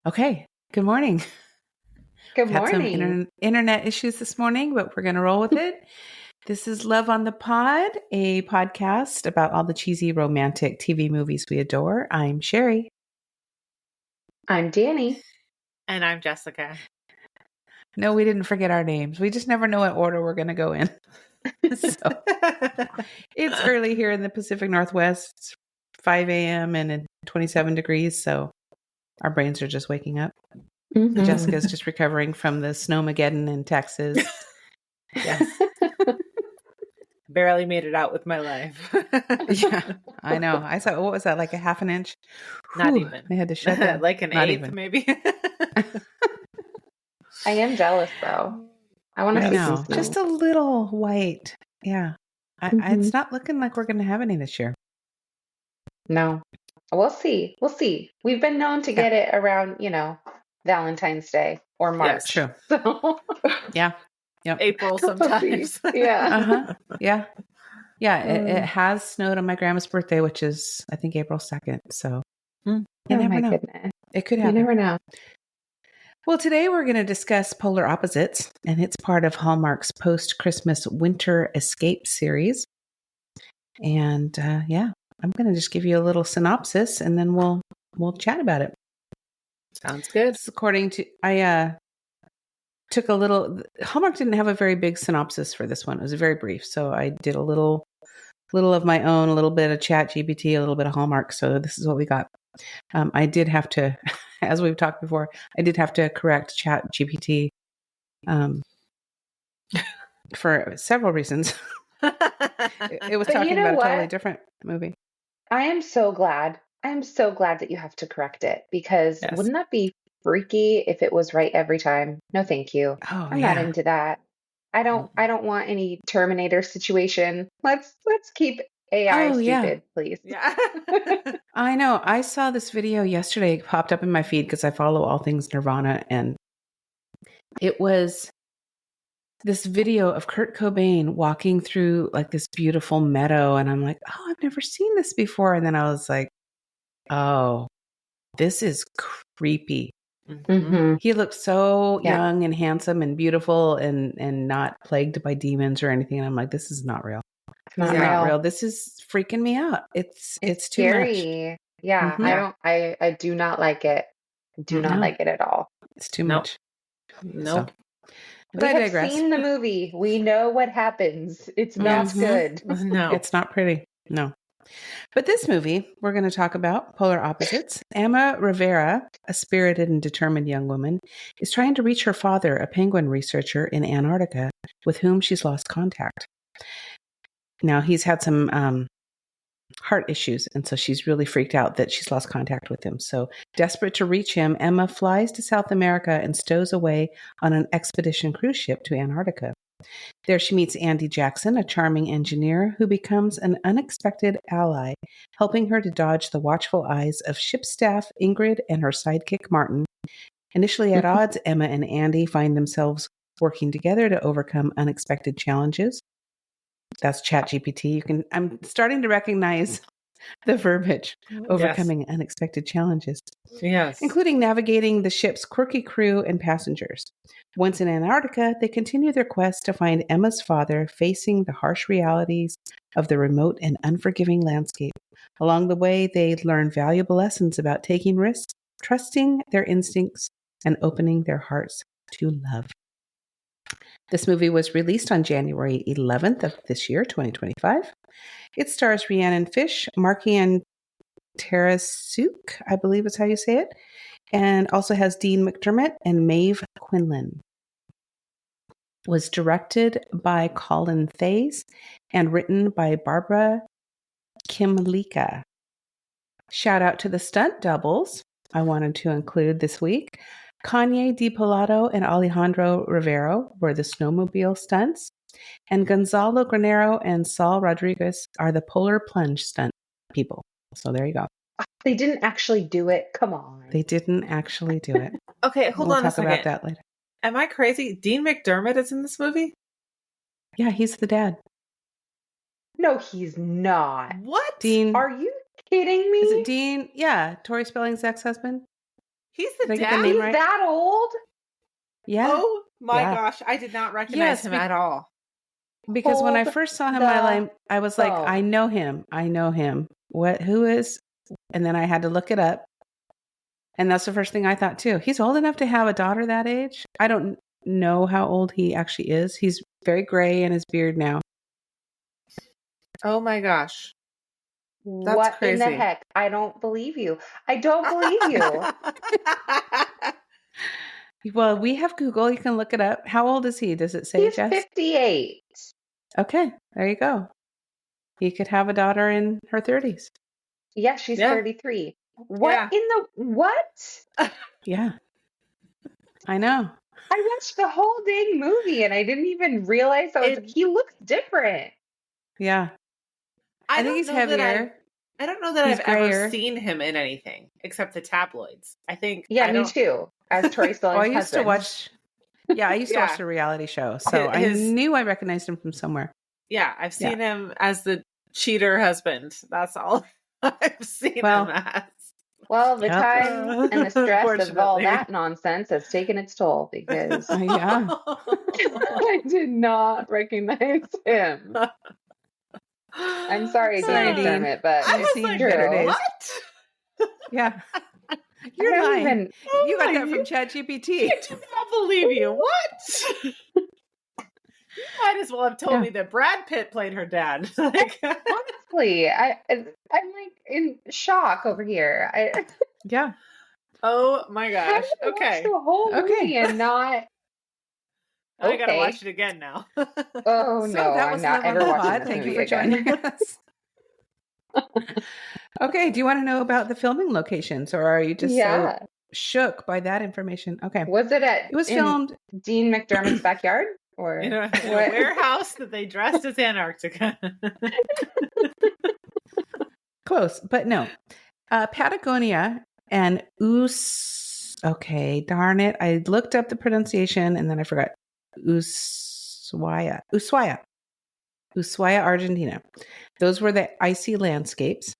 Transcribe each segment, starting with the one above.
Okay, good morning. Good We've had some morning. internet issues this morning, but we're going to roll with it. This is Love on the Pod, a podcast about all the cheesy romantic TV movies we adore. I'm Sherri. I'm Danny. And I'm Jessica. No, we didn't forget our names. We just never know what order we're going to go in. So it's early here in the Pacific Northwest. It's 5 a.m. and it's 27 degrees, so our brains are just waking up. Mhm. Jessica's just recovering from the snowmageddon in Texas. Yes. Barely made it out with my life. Yeah, I know. I saw, what was that, like a half an inch? Not Whew, even. They had to shut down. Like an Not eighth, even. maybe. I am jealous, though. I want to I see some know. snow. Just a little white. Yeah. It's not looking like we're going to have any this year. No. We'll see. We'll see. We've been known to get it around, Valentine's Day or March. True. So Yeah. Yep. April we'll see. sometimes. Yeah. Uh-huh. Yeah. Yeah. It has snowed on my grandma's birthday, which is, I think, April 2nd. So you never know. Goodness. It could You happen. never know. Well, today we're going to discuss Polar Opposites, and it's part of Hallmark's post-Christmas winter escape series. And I'm going to just give you a little synopsis, and then we'll chat about it. Sounds good. This is according to I took a little. Hallmark didn't have a very big synopsis for this one. It was very brief, so I did a little of my own, a little bit of Chat GPT, a little bit of Hallmark. So this is what we got. I did have to, as we've talked before, I did have to correct Chat GPT for several reasons. It was But talking you know about a what? totally different movie. I am so glad. That you have to correct it because Yes. wouldn't that be freaky if it was right every time? No, thank you. Oh, I'm yeah. not into that. I don't want any Terminator situation. Let's keep AI Oh, yeah. stupid, please. Yeah. I know. I saw this video yesterday. It popped up in my feed because I follow all things Nirvana, and it was this video of Kurt Cobain walking through like this beautiful meadow, and I'm like, oh, I've never seen this before. And then I was like, oh, this is creepy. Mhm. He looked so Yeah. young and handsome and beautiful and not plagued by demons or anything. And I'm like, this is not real. It's not This is not real. real. This is freaking me out. It's too scary. much. Yeah, Mhm. I do not like it. Do not No. like it at all. It's too Nope. much. Nope. But We I have digress. seen the movie. We know what happens. It's not Mhm. good. No. It's not pretty. No. But this movie we're going to talk about, Polar Opposites. Emma Rivera, a spirited and determined young woman, is trying to reach her father, a penguin researcher in Antarctica, with whom she's lost contact. Now, he's had some heart issues, and so she's really freaked out that she's lost contact with him. So, desperate to reach him, Emma flies to South America and stows away on an expedition cruise ship to Antarctica. There she meets Andy Jackson, a charming engineer who becomes an unexpected ally, helping her to dodge the watchful eyes of ship staff Ingrid and her sidekick Martin. Initially at odds, Emma and Andy find themselves working together to overcome unexpected challenges. That's ChatGPT. I'm starting to recognize the verbiage, overcoming unexpected challenges, Yes. including navigating the ship's quirky crew and passengers. Once in Antarctica, they continue their quest to find Emma's father, facing the harsh realities of the remote and unforgiving landscape. Along the way, they learn valuable lessons about taking risks, trusting their instincts, and opening their hearts to love. This movie was released on January 11th of this year, 2025. It stars Rhiannon Fish, Markian Tarasuk, I believe is how you say it, and also has Dean McDermott and Maeve Quinlan. Was directed by Colin Thays and written by Barbara Kimlicka. Shout out to the stunt doubles I wanted to include this week. Kanye DiPilato and Alejandro Rivero were the snowmobile stunts, and Gonzalo Granero and Saul Rodriguez are the polar plunge stunt people. So there you go. They didn't actually do it. Come on. They didn't actually do it. Okay, hold We'll on a talk second. about that later. Am I crazy? Dean McDermott is in this movie? Yeah, he's the dad. No, he's not. What? Dean. Are you kidding me? Is it Dean? Yeah, Tori Spelling's ex-husband. He's the Did I get dad? the name He's right? that old? Yeah. Oh my Yeah. gosh. I did not recognize Yes, him at all. because when I Hold first saw him, the I was like, phone. I know him. I know him. Who is? And then I had to look it up. And that's the first thing I thought too. He's old enough to have a daughter that age. I don't know how old he actually is. He's very gray in his beard now. Oh my gosh. That's What in the crazy. heck? I don't believe you. I don't believe you. Well, we have Google. You can look it up. How old is he? Does it say, He's Jess? 58. Okay, there you go. He could have a daughter in her 30s. Yeah, she's Yeah. 33. What Yeah. in the what? Yeah, I know. I watched the whole dang movie and I didn't even realize he looks different. Yeah, I think he's heavier. I don't know that He's I've grayer. ever seen him in anything except the tabloids. I think. Yeah, I me don't. too. As Tori I Spelling's used to husband. watch. Yeah, I used to watch Yeah. the reality show, so I His- knew I recognized him from somewhere. Yeah, I've seen him as the cheater husband. That's all I've seen Well, him as. Well, the Yep. time and the stress of all Unfortunately. that nonsense has taken its toll because Yeah. I did not recognize him. I'm sorry, Sorry, Dean Dean. McDermott, but I I've was seen like, better days. what? Yeah, I you're don't lying. even. You got Oh that my- from ChatGPT. I do not believe you. What? You might as well have told Yeah. me that Brad Pitt played her dad. Like, Honestly, I'm like in shock over here. Yeah. oh my How gosh. did I watch Okay. the whole Okay. movie and not? I gotta Okay. watch it again now. Oh So no, that I'm was not Love on ever the watching Pod. this Thank you movie for again. joining us. Okay. Do you want to know about the filming locations, or are you just so Yeah. shook by that information? Okay. Was it It was in filmed. Dean McDermott's backyard or in a what? warehouse that they dressed as Antarctica. Close, but no. Patagonia and Okay, darn it. I looked up the pronunciation and then I forgot. Ushuaia, Argentina. Those were the icy landscapes.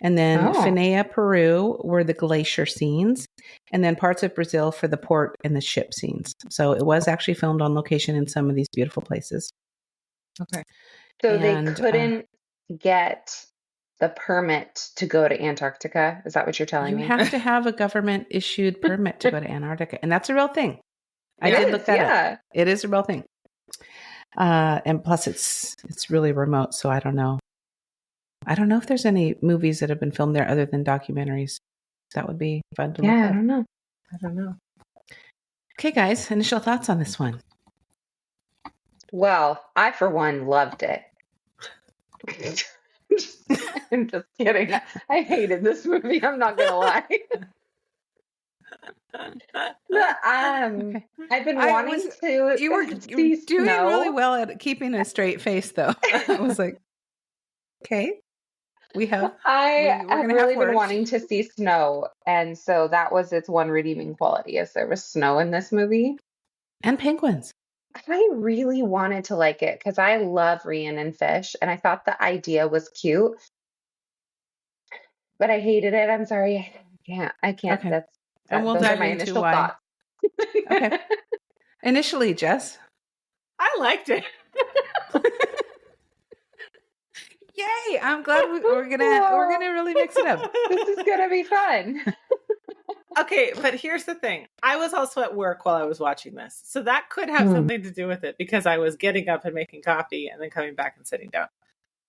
And then Oh. Finea, Peru were the glacier scenes. And then parts of Brazil for the port and the ship scenes. So it was actually filmed on location in some of these beautiful places. Okay. So they And, couldn't get the permit to go to Antarctica. Is that what you're telling You me? have to have a government issued permit to go to Antarctica. And that's a real thing. I It did is, look that up. yeah. It is a real thing. And plus it's really remote, so I don't know. I don't know if there's any movies that have been filmed there other than documentaries. That would be fun to look Yeah, I up. don't know. I don't know. Okay, guys, initial thoughts on this one. Well, I for one loved it. I'm just kidding. I hated this movie. I'm not gonna lie. But, Okay. I've been I wanting was- to You were see doing snow. really well at keeping a straight face, though. I was like, okay, we're I gonna have have really been words. wanting to see snow, and so that was its one redeeming quality, is there was snow in this movie. And penguins. I really wanted to like it because I love Rhiannon Fish, and I thought the idea was cute, but I hated it. I'm sorry, I can't. Okay. And we'll Those are dive my into initial why. thoughts. Okay. Initially, Jess. I liked it. Yay! I'm glad we're gonna really mix it up. This is gonna be fun. Okay, but here's the thing. I was also at work while I was watching this. So that could have something to do with it because I was getting up and making coffee and then coming back and sitting down.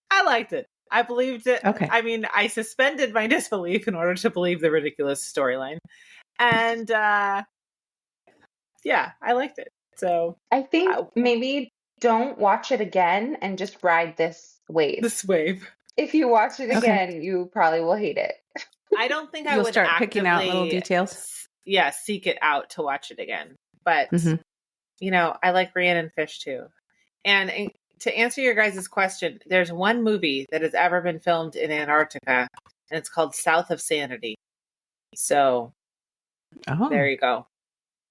I liked it. I believed it. Okay. I mean, I suspended my disbelief in order to believe the ridiculous storyline. And yeah, I liked it. So I think maybe don't watch it again and just ride this wave. this wave. If you watch it Okay. again, you probably will hate it. I don't think I You'll would start picking out little actively, details. Yeah, seek it out to watch it again. But Mhm. you know, I like Rhiannon Fish too. And to answer your guys' question, there's one movie that has ever been filmed in Antarctica, and it's called South of Sanity. So Oh, there you go.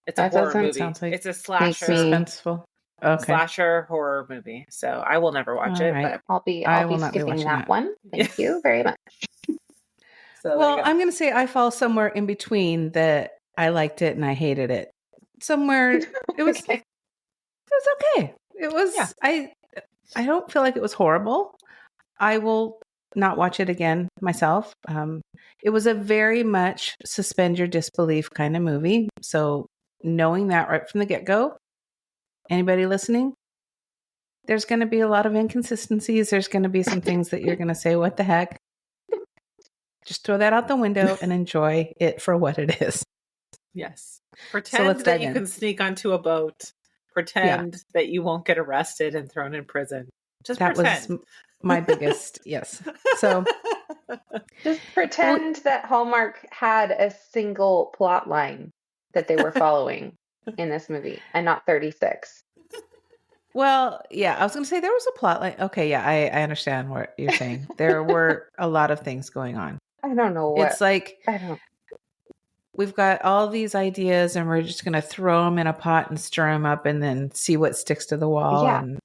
It's a That horror doesn't- movie. sounds like It's a slasher, me- suspenseful. Okay. slasher horror movie. So I will never watch All it. right. I'll be I will not be skipping watching that that. one. Thank Yeah. you very much. So Well, there you go. I'm going to say I fall somewhere in between the I liked it and I hated it. Somewhere it was Okay. okay. It was Yeah. I don't feel like it was horrible. I will not watch it again myself. It was a very much suspend your disbelief kind of movie. So knowing that right from the get-go, anybody listening, there's going to be a lot of inconsistencies. There's going to be some things that you're going to say, what the heck? Just throw that out the window and enjoy it for what it is. Yes. Pretend let's that dive you in. can sneak onto a boat. Pretend that you won't get arrested and thrown in prison. Just That pretend. was my biggest, yes. So Just pretend that Hallmark had a single plot line that they were following in this movie and not 36. well, yeah, I was going to say there was a plot line. Okay, yeah, I understand what you're saying. There were a lot of things going on. I don't know what. It's like I don't. we've got all these ideas and we're just going to throw them in a pot and stir them up and then see what sticks to the wall. Yeah. And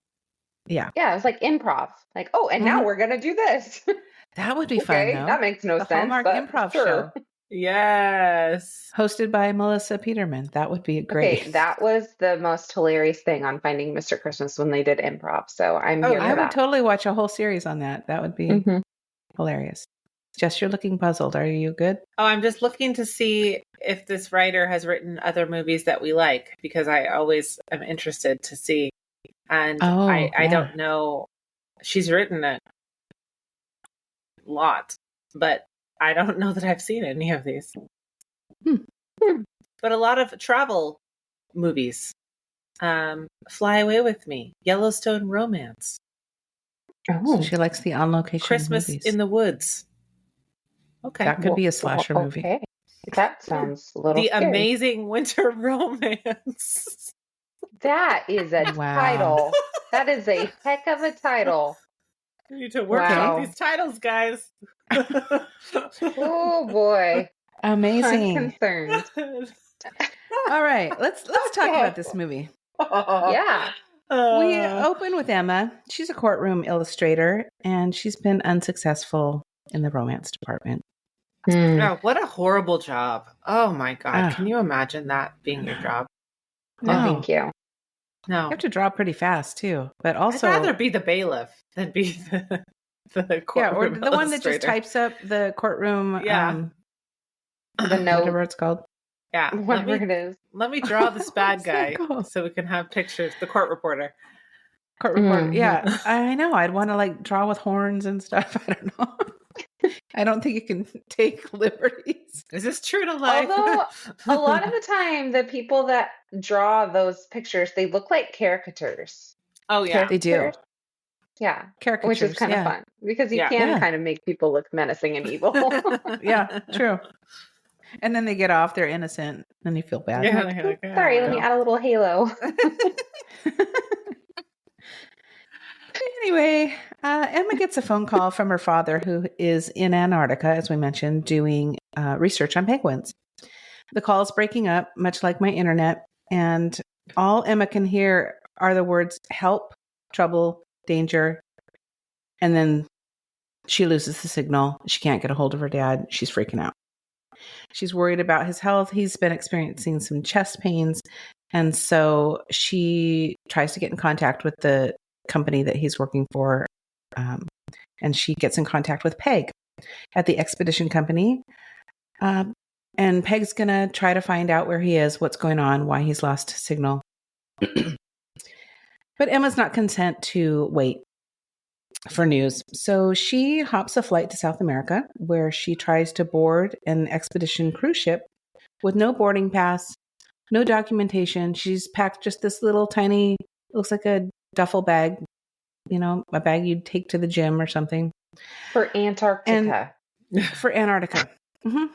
yeah, Yeah, it was like improv. Like, oh, and now we're gonna do this. that would be fun, though. That makes no The sense. Hallmark but Improv sure. Show, Yes. hosted by Melissa Peterman. That would be great. Okay, that was the most hilarious thing on Finding Mr. Christmas when they did improv. So I'm here for I would that. totally watch a whole series on that. That would be hilarious. Jess, you're looking puzzled. Are you good? Oh, I'm just looking to see if this writer has written other movies that we like, because I always am interested to see. And I don't know. She's written a lot, but I don't know that I've seen any of these. But a lot of travel movies. Fly Away with Me, Yellowstone Romance, So she likes the on location Christmas movies. in the Woods. Okay. That could be a slasher movie. Okay. That sounds a little The scary. Amazing Winter Romance. That is a title. That is a heck of a title. We need to work on these titles, guys. Oh boy. Amazing. I'm concerned. All right, let's talk about this movie. Yeah. We open with Emma. She's a courtroom illustrator, and she's been unsuccessful in the romance department. Oh, what a horrible job. Oh my God. Can you imagine that being your job? No, thank you. No. You have to draw pretty fast, too. But also, I'd rather be the bailiff than be the courtroom or the one that just illustrator. types up the courtroom. Yeah. The note. Whatever it's called. Yeah. Whatever it is. Let me draw this bad guy cool. so we can have pictures. The court reporter. Court reporter. Yeah, I know. I'd want to like draw with horns and stuff. I don't know. I don't think you can take liberties. Is this true to life? Although a lot of the time, the people that draw those pictures, they look like caricatures. Oh yeah, they do. Yeah, Caricatures, which is kind of fun because you can kind of make people look menacing and evil. Yeah, true. And then they get off; they're innocent, and you feel bad. Yeah, like, sorry, let me add a little halo. Anyway, Emma gets a phone call from her father, who is in Antarctica, as we mentioned, doing research on penguins. The call is breaking up, much like my internet, and all Emma can hear are the words help, trouble, danger, and then she loses the signal. She can't get a hold of her dad. She's freaking out. She's worried about his health. He's been experiencing some chest pains, and so she tries to get in contact with the company that he's working for, and she gets in contact with Peg at the expedition company, and Peg's gonna try to find out where he is, what's going on, why he's lost signal. But Emma's not content to wait for news, so she hops a flight to South America, where she tries to board an expedition cruise ship with no boarding pass, no documentation. She's packed just this little tiny, looks like a duffel bag, a bag you'd take to the gym or something. For Antarctica. For Antarctica. Mm-hmm.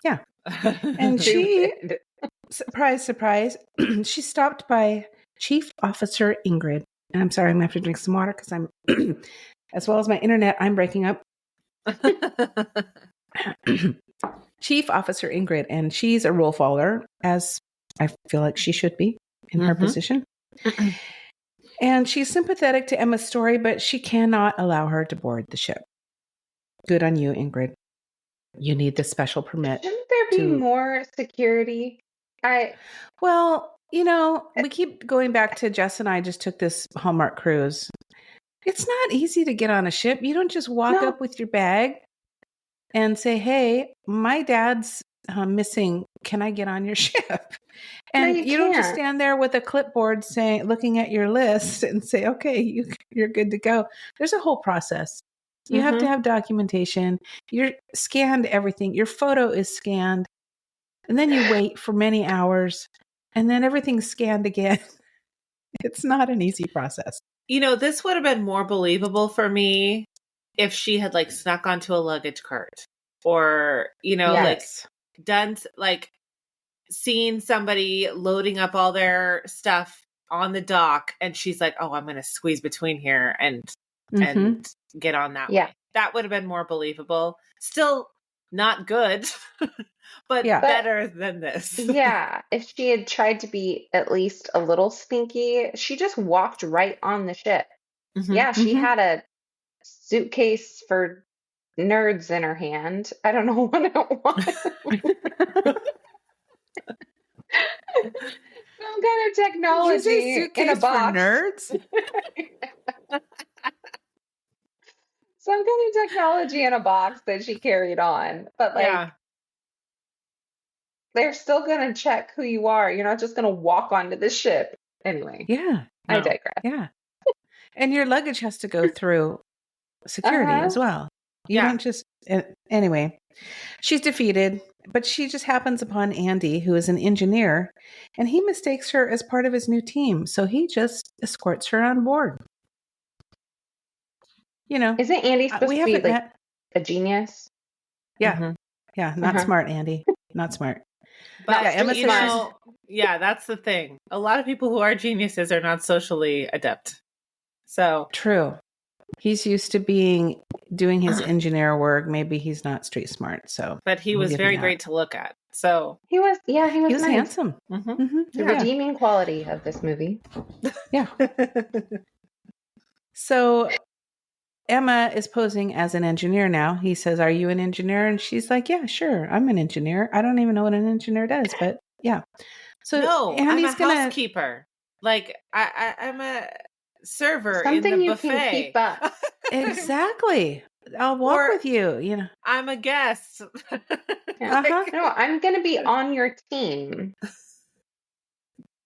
Yeah. And she, surprise, surprise, she stopped by Chief Officer Ingrid. And I'm sorry, I'm going to have to drink some water because I'm, as well as my internet, I'm breaking up. Chief Officer Ingrid, and she's a rule follower, as I feel like she should be in her position. And she's sympathetic to Emma's story, but she cannot allow her to board the ship. Good on you, Ingrid. You need the special permit. Shouldn't there be more security? Well, we keep going back to Jess and I just took this Hallmark cruise. It's not easy to get on a ship. You don't just walk up with your bag and say, "Hey, my dad's missing. Can I get on your ship?" And you don't just stand there with a clipboard looking at your list and say, "Okay, you're good to go." There's a whole process. You have to have documentation. You're scanned everything. Your photo is scanned. And then you wait for many hours. And then everything's scanned again. It's not an easy process. This would have been more believable for me if she had like snuck onto a luggage cart or, like done like seeing somebody loading up all their stuff on the dock and she's like, "Oh, I'm going to squeeze between here and get on that way." That would have been more believable. Still not good, but better than this. Yeah. If she had tried to be at least a little sneaky, she just walked right on the ship. Yeah, she had a suitcase for nerds in her hand. I don't know what it was. Some kind of technology in a box. For nerds? Some kind of technology in a box that she carried on. But they're still going to check who you are. You're not just going to walk onto the ship. Anyway. Yeah. I digress. Yeah. And your luggage has to go through security as well. You don't just... Anyway, she's defeated, but she just happens upon Andy, who is an engineer, and he mistakes her as part of his new team. So he just escorts her on board. Isn't Andy supposed to be like a genius? Yeah. Yeah. Not smart, Andy. Not smart. But Emma says that's the thing. A lot of people who are geniuses are not socially adept. So true. He's used to doing his engineer work. Maybe he's not street smart. But he was very great to look at. So he was nice. Handsome. The redeeming quality of this movie. Yeah. So Emma is posing as an engineer now. He says, "Are you an engineer?" And she's like, "Yeah, sure. I'm an engineer. I don't even know what an engineer does, but yeah." So no, Andy's I'm a housekeeper. Like I'm a server in the buffet. You can keep up. Exactly. I'll walk with you. I'm a guest. No, I'm going to be on your team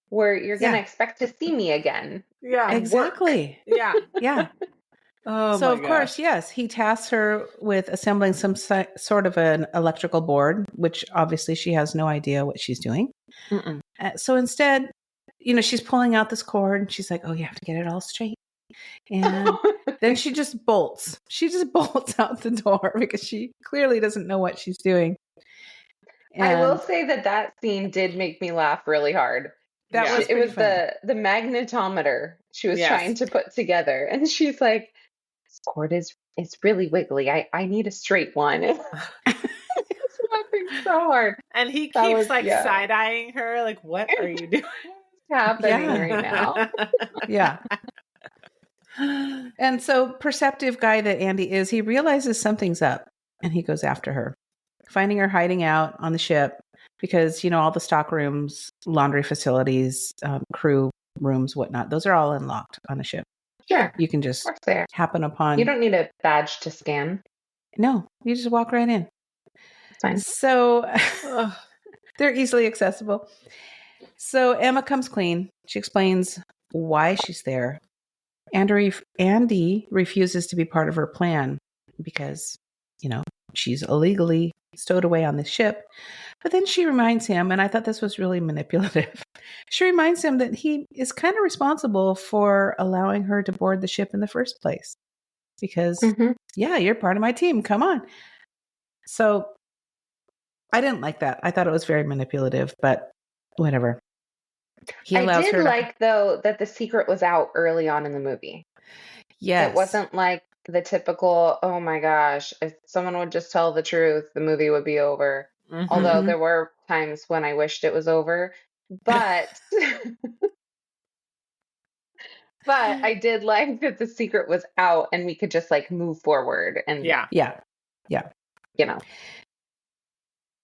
where you're going to expect to see me again. Yeah, exactly. Yeah. Oh, so of course, yes, he tasks her with assembling some sort of an electrical board, which obviously she has no idea what she's doing. So instead, she's pulling out this cord and she's like, "Oh, you have to get it all straight." And then she just bolts. She just bolts out the door because she clearly doesn't know what she's doing. And I will say that scene did make me laugh really hard. It was the magnetometer she was trying to put together, and she's like, "This cord is really wiggly. I need a straight one." It's laughing so hard, and he keeps side eyeing her, like, "What are you doing? What's happening right now?" Yeah. And so, perceptive guy that Andy is, he realizes something's up, and he goes after her, finding her hiding out on the ship because all the stock rooms, laundry facilities, crew rooms, whatnot, those are all unlocked on a ship. Sure. You can just happen upon. You don't need a badge to scan. No, you just walk right in. It's fine. So they're easily accessible. So Emma comes clean. She explains why she's there. Andy refuses to be part of her plan because, she's illegally stowed away on the ship. But then she reminds him, and I thought this was really manipulative. She reminds him that he is kind of responsible for allowing her to board the ship in the first place. Because, you're part of my team. Come on. So I didn't like that. I thought it was very manipulative, but whatever. I did like, though, that the secret was out early on in the movie. Yes. It wasn't like the typical, "Oh my gosh, if someone would just tell the truth, the movie would be over." Although there were times when I wished it was over. But but I did like that the secret was out and we could just move forward and Yeah.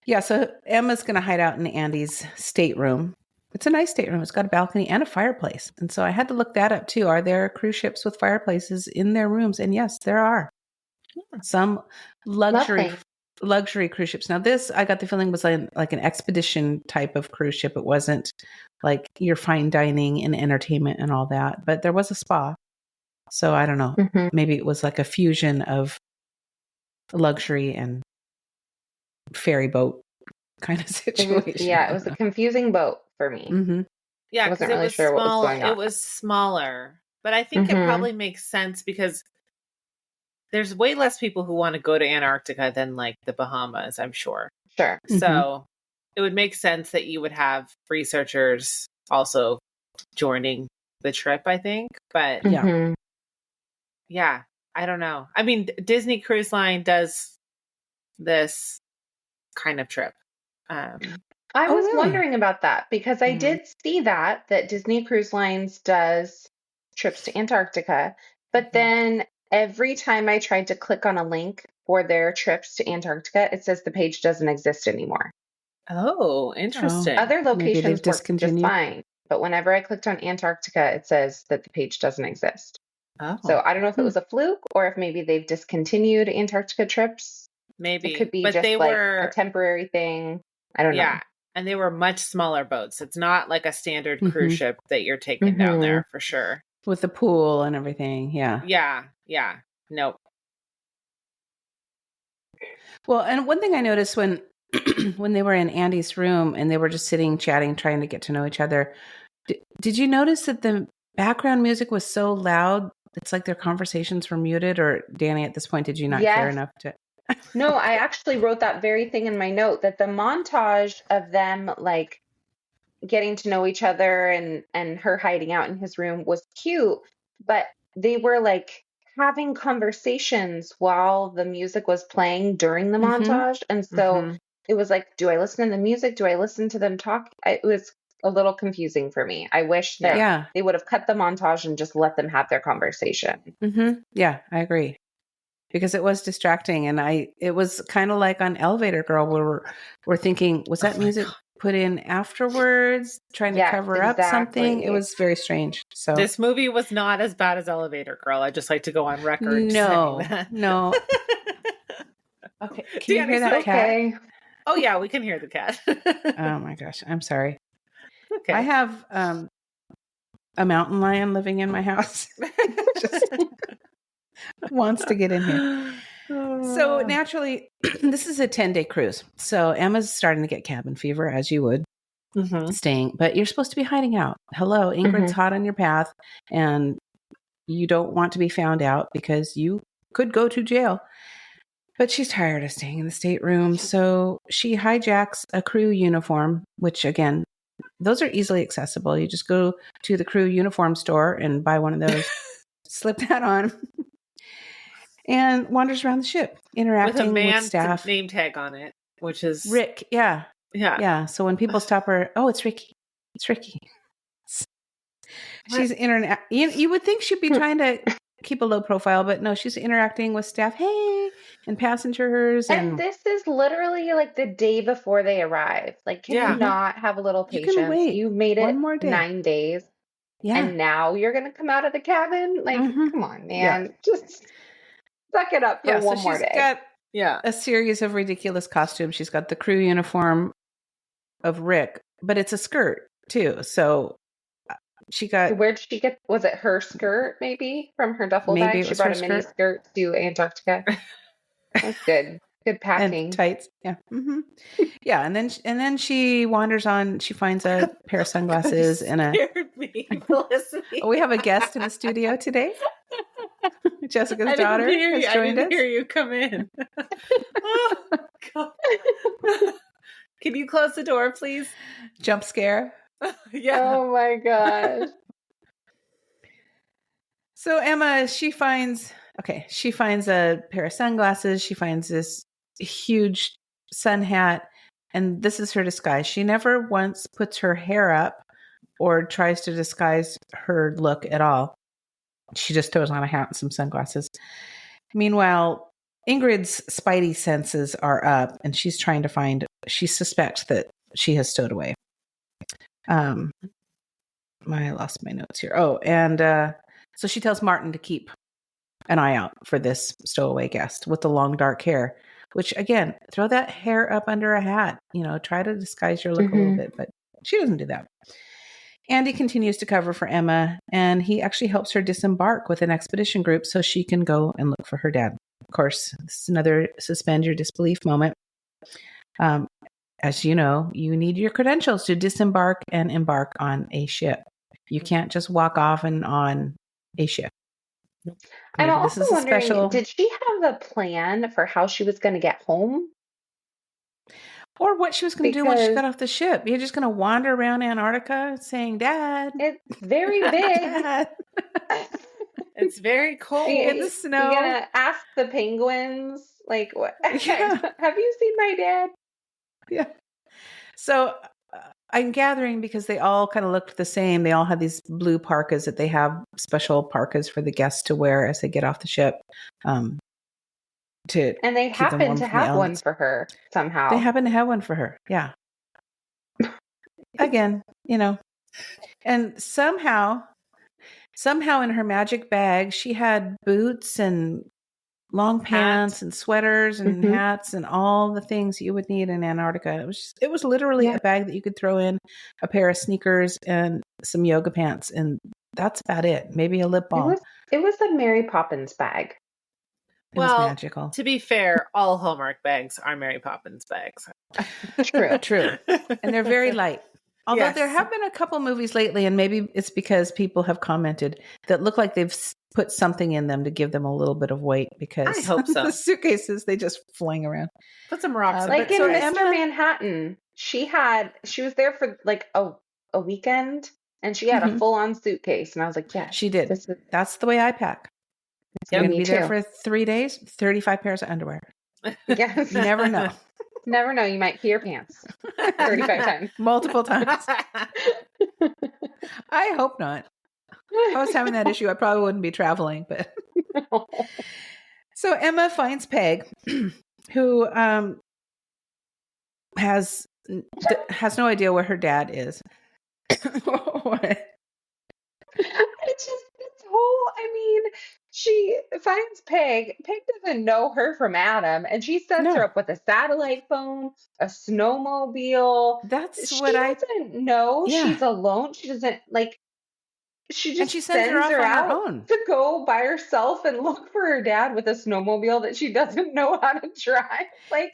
Yeah, so Emma's going to hide out in Andy's stateroom. It's a nice stateroom. It's got a balcony and a fireplace. And so I had to look that up too. Are there cruise ships with fireplaces in their rooms? And yes, there are. Some luxury cruise ships. Now this, I got the feeling was like an expedition type of cruise ship. It wasn't like your fine dining and entertainment and all that, but there was a spa. So I don't know. Mm-hmm. Maybe it was like a fusion of luxury and ferry boat kind of situation. It was a confusing boat for me. Mm-hmm. Yeah, because it was sure small. It was smaller, but I think it probably makes sense because there's way less people who want to go to Antarctica than like the Bahamas, I'm sure. Sure. So it would make sense that you would have researchers also joining the trip, I think. But yeah, I don't know. I mean, Disney Cruise Line does this kind of trip. I was wondering about that because I did see that Disney Cruise Lines does trips to Antarctica, but then every time I tried to click on a link for their trips to Antarctica, it says the page doesn't exist anymore. Oh, interesting. Other locations work just fine, but whenever I clicked on Antarctica, it says that the page doesn't exist. Oh. So I don't know if it was a fluke or if maybe they've discontinued Antarctica trips. Maybe. It could be just like a temporary thing. I don't know. Yeah. And they were much smaller boats. It's not like a standard cruise ship that you're taking down there for sure. With the pool and everything. Yeah. Yeah. Nope. Well, and one thing I noticed when they were in Andy's room and they were just sitting, chatting, trying to get to know each other, did you notice that the background music was so loud? It's like their conversations were muted. Or Danny, at this point, did you not care enough to... No, I actually wrote that very thing in my note, that the montage of them like getting to know each other and her hiding out in his room was cute, but they were like having conversations while the music was playing during the montage. And so it was like, do I listen to the music? Do I listen to them talk? It was a little confusing for me. I wish that they would have cut the montage and just let them have their conversation. Yeah, I agree. Because it was distracting, and it was kind of like on Elevator Girl, where we're thinking, was that music put in afterwards, trying to cover up something? It was very strange. So this movie was not as bad as Elevator Girl. I'd just like to go on record. No. Okay, can you hear that cat? Oh yeah, we can hear the cat. Oh my gosh, I'm sorry. Okay, I have a mountain lion living in my house. Just wants to get in here. So naturally, this is a 10-day cruise. So Emma's starting to get cabin fever, as you would, staying. But you're supposed to be hiding out. Hello, Ingrid's hot on your path, and you don't want to be found out because you could go to jail. But she's tired of staying in the stateroom, so she hijacks a crew uniform, which, again, those are easily accessible. You just go to the crew uniform store and buy one of those, slip that on, and wanders around the ship, interacting with staff. Name tag on it, which is Rick. Yeah. So when people stop her, it's Ricky. It's Ricky. She's you would think she'd be trying to keep a low profile, but no, she's interacting with staff. Hey, and passengers. And this is literally like the day before they arrive. Like, can you not have a little patience? You've made it 9 days. Yeah. And now you're going to come out of the cabin? Like, come on, man. Just suck it up for one more day. She's got a series of ridiculous costumes. She's got the crew uniform of Rick, but it's a skirt too. So she got... Where'd she get... Was it her skirt, maybe? From her duffel bag? She brought a mini skirt to Antarctica. That's good. Good packing. And tights. Yeah. Yeah. And then she wanders on. She finds a pair of sunglasses and a... we have a guest in the studio today. Jessica's daughter has joined us. I didn't hear you come in. Oh, God. Can you close the door, please? Jump scare. Yeah. Oh my gosh. So Emma, she finds a pair of sunglasses. She finds this huge sun hat, and this is her disguise. She never once puts her hair up or tries to disguise her look at all. She just throws on a hat and some sunglasses. Meanwhile, Ingrid's spidey senses are up, and she's trying to find she suspects that she has stowed away. I lost my notes here. Oh, and so she tells Martin to keep an eye out for this stowaway guest with the long dark hair, which again, throw that hair up under a hat, try to disguise your look a little bit, but she doesn't do that. Andy continues to cover for Emma, and he actually helps her disembark with an expedition group so she can go and look for her dad. Of course, this is another suspend your disbelief moment. As you know, you need your credentials to disembark and embark on a ship. You can't just walk off and on a ship. I'm also wondering, did she have a plan for how she was going to get home? Or what she was going to do once she got off the ship. You're just going to wander around Antarctica saying, Dad. It's very big. Dad. It's very cold in the snow. You're going to ask the penguins, like, what? Yeah. Have you seen my dad? Yeah. So I'm gathering because they all kind of looked the same. They all had these blue parkas that they have special parkas for the guests to wear as they get off the ship. And they happen to have one for her somehow. They happen to have one for her. Yeah. Again, and somehow in her magic bag, she had boots and long pants and sweaters and hats and all the things you would need in Antarctica. It was literally a bag that you could throw in a pair of sneakers and some yoga pants, and that's about it. Maybe a lip balm. It was a Mary Poppins bag. It was magical. To be fair, all Hallmark bags are Mary Poppins bags. True. And they're very light. Although there have been a couple movies lately, and maybe it's because people have commented that look like they've put something in them to give them a little bit of weight, because I hope so. The suitcases, they just fling around. Put some rocks. Like in Mr. Manhattan, she was there for like a weekend, and she had a full-on suitcase, and I was like, yeah. She did. That's the way I pack. You're going to be there for 3 days, 35 pairs of underwear. Yes. You never know. Never know. You might pee your pants 35 times. Multiple times. I hope not. If I was having that issue, I probably wouldn't be traveling. But So Emma finds Peg, who has no idea where her dad is. What? She finds Peg. Peg doesn't know her from Adam, and she sets her up with a satellite phone, a snowmobile. That's what I doesn't know she's alone. She doesn't She just sends her out on her own to go by herself and look for her dad with a snowmobile that she doesn't know how to drive.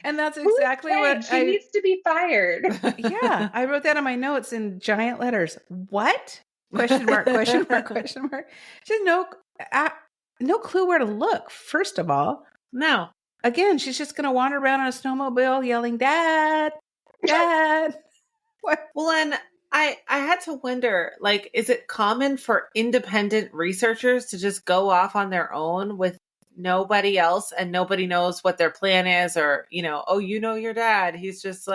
And that's exactly what she needs to be fired. Yeah, I wrote that on my notes in giant letters. What? Question mark, question mark, question mark. She's no clue where to look, first of all. No. Again, she's just going to wander around on a snowmobile yelling, Dad, Dad. What? Well, and I had to wonder, is it common for independent researchers to just go off on their own with nobody else and nobody knows what their plan is, or, your dad, he's just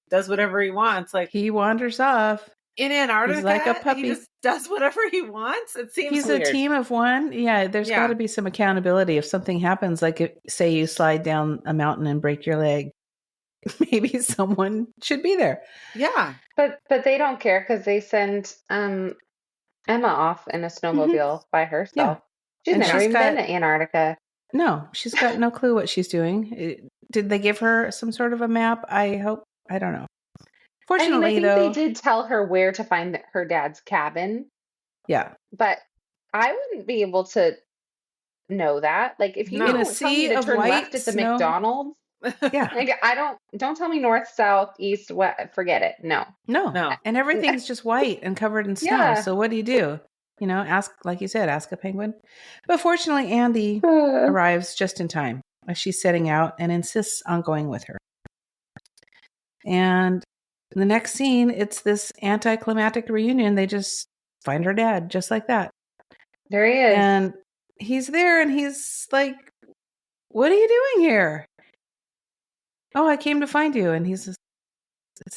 does whatever he wants. He wanders off. In Antarctica, he's like a puppy. He just does whatever he wants. It seems he's weird. A team of one. Yeah, there's got to be some accountability. If something happens, say you slide down a mountain and break your leg, maybe someone should be there. Yeah. But they don't care because they send Emma off in a snowmobile by herself. Yeah. She's never even been to Antarctica. No, she's got no clue what she's doing. Did they give her some sort of a map? I don't know. Fortunately, I think they did tell her where to find her dad's cabin. Yeah. But I wouldn't be able to know that. If you don't tell me to turn left at the McDonald's. Yeah. Don't tell me north, south, east, west. Forget it. No. And everything's just white and covered in snow. Yeah. So what do? Ask, like you said, ask a penguin. But fortunately, Andy arrives just in time as she's setting out and insists on going with her. And in the next scene, it's this anticlimactic reunion. They just find her dad just like that. There he is. And he's there and he's like, what are you doing here? Oh, I came to find you. And it's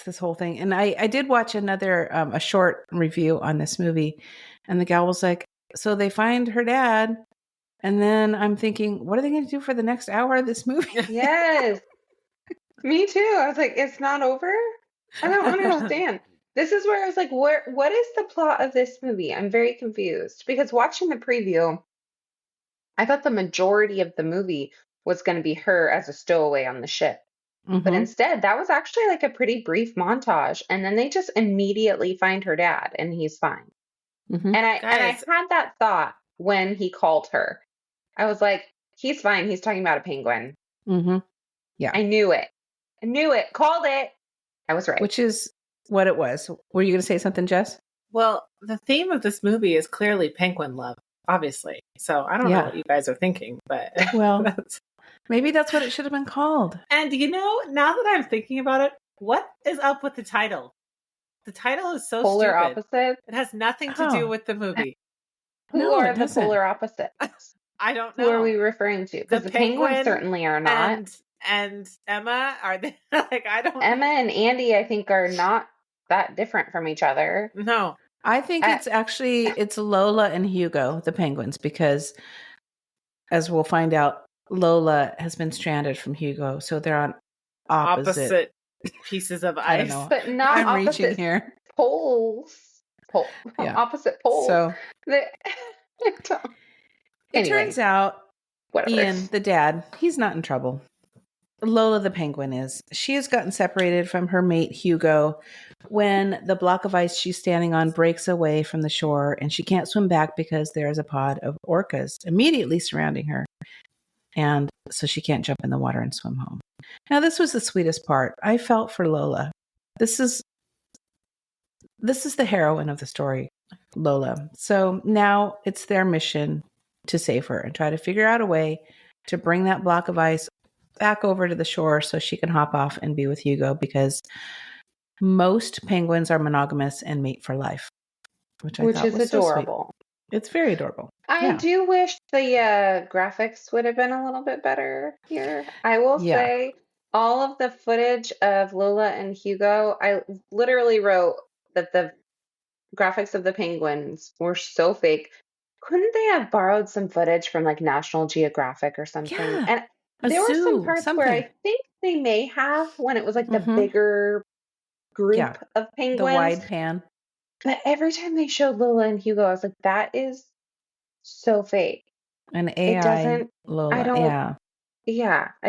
this whole thing. And I did watch another, a short review on this movie. And the gal was like, so they find her dad. And then I'm thinking, what are they going to do for the next hour of this movie? Yes. Me too. I was like, it's not over? I don't understand. This is where I was like, what is the plot of this movie? I'm very confused because watching the preview, I thought the majority of the movie was going to be her as a stowaway on the ship. But instead, that was actually like a pretty brief montage. And then they just immediately find her dad and he's fine. And I had that thought when he called her. I was like, he's fine. He's talking about a penguin. Yeah. I knew it. Called it. I was right. Which is what it was. Were you going to say something, Jess? Well, the theme of this movie is clearly penguin love, obviously. So I don't know what you guys are thinking, but well, maybe that's what it should have been called. And now that I'm thinking about it, what is up with the title? The title is so polar stupid. Opposite. It has nothing to do with the movie. Who are the polar opposites? I don't know. Who are we referring to? Because the penguins certainly are not. And Emma, are they like, I don't Emma and Andy, I think, are not that different from each other. No. I think it's Lola and Hugo, the penguins, because as we'll find out, Lola has been stranded from Hugo, so they're on opposite pieces of ice. I don't know. But not I'm opposite reaching here. Poles. Opposite poles. So it turns out whatever. Ian, the dad, he's not in trouble. Lola the penguin is. She has gotten separated from her mate Hugo when the block of ice she's standing on breaks away from the shore and she can't swim back because there is a pod of orcas immediately surrounding her. And so she can't jump in the water and swim home. Now, this was the sweetest part. I felt for Lola. This is the heroine of the story, Lola. So now it's their mission to save her and try to figure out a way to bring that block of ice back over to the shore so she can hop off and be with Hugo, because most penguins are monogamous and mate for life, which is adorable. So it's very adorable. I do wish the graphics would have been a little bit better here. I will say all of the footage of Lola and Hugo, I literally wrote that the graphics of the penguins were so fake. Couldn't they have borrowed some footage from like National Geographic or something? Yeah. And there were some parts where I think they may have, when it was like the bigger group of penguins. The wide pan. But every time they showed Lola and Hugo, I was like, that is so fake. An AI Lola. I